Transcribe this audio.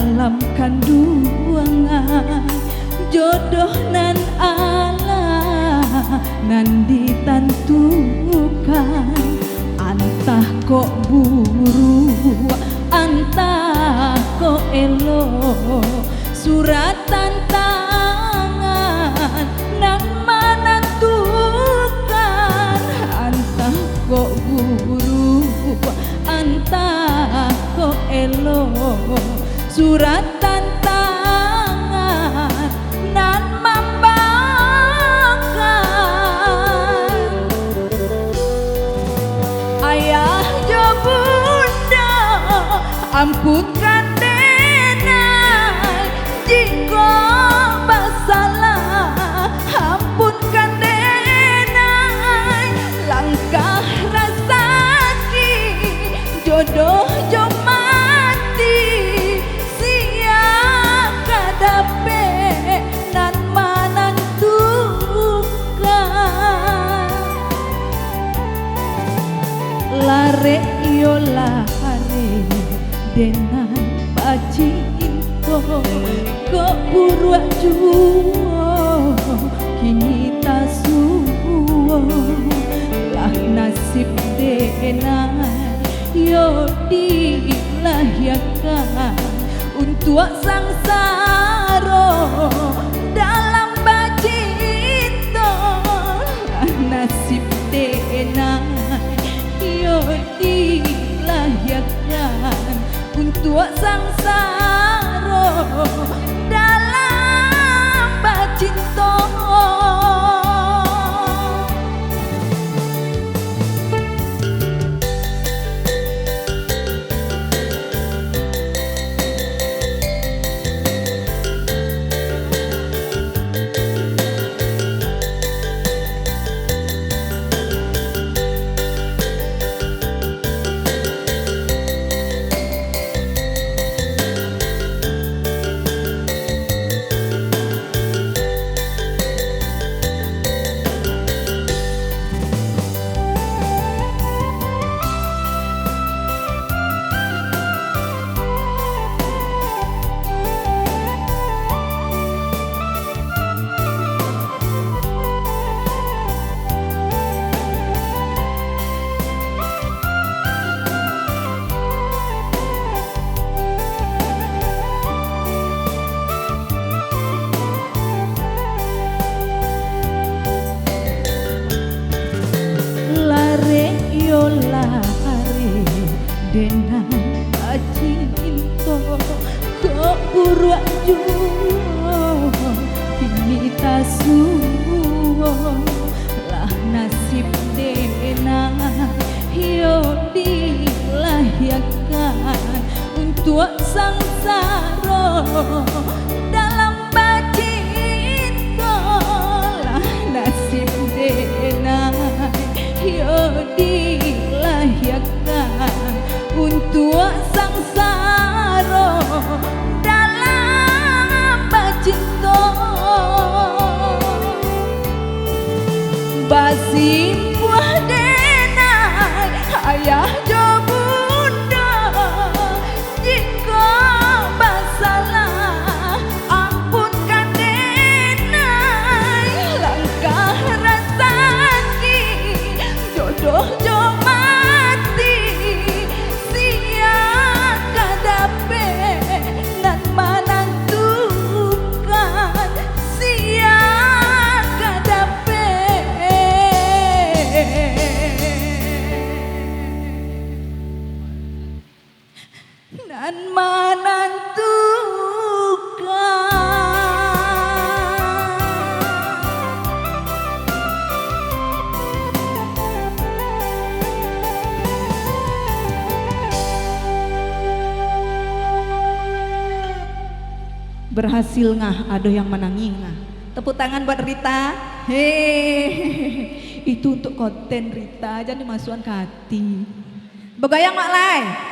dalam kandungan jodoh nan Allah nan ditentukan. Antah kok buru, antah kok elo, suratan tangan nan menentukan. Antah kok buru, antah kok elo, suratan tangan nan membangkan. Ayah jo bunda ampunkan denai, jika bersalah ampunkan denai. Langkah rasaki jodoh jo mati, sia kadape nan menentukan. Lare yo lare dengan pacinto, kok buruak juo kini tasuo. Lah nasib denai yo dilahirkan untuk sangsaro dalam bacinto. Lah nasib denai yo dilahirkan untuk sangsaro dalam bacinto. Lare dengan cinta, kok buruak juo kini tasuo. Lah nasib denai yo dilahirkan untuk sangsaro dalam bacinto. Lah nasib denai yo dilahirkan untuk sangsaro dalam bacinto. Basi buah denai ayah jo bunda, jika bersalah ampunkan denai. Langkah rasaki jodoh jo mati, sia kadape nan menentukan. Sia kadape nan menentukan. Berhasil ngah, aduh yang menangi ngah. Tepuk tangan buat Rita. Hehehe, itu untuk konten Rita, jangan dimasukkan ke hati. Begoyang mak lai.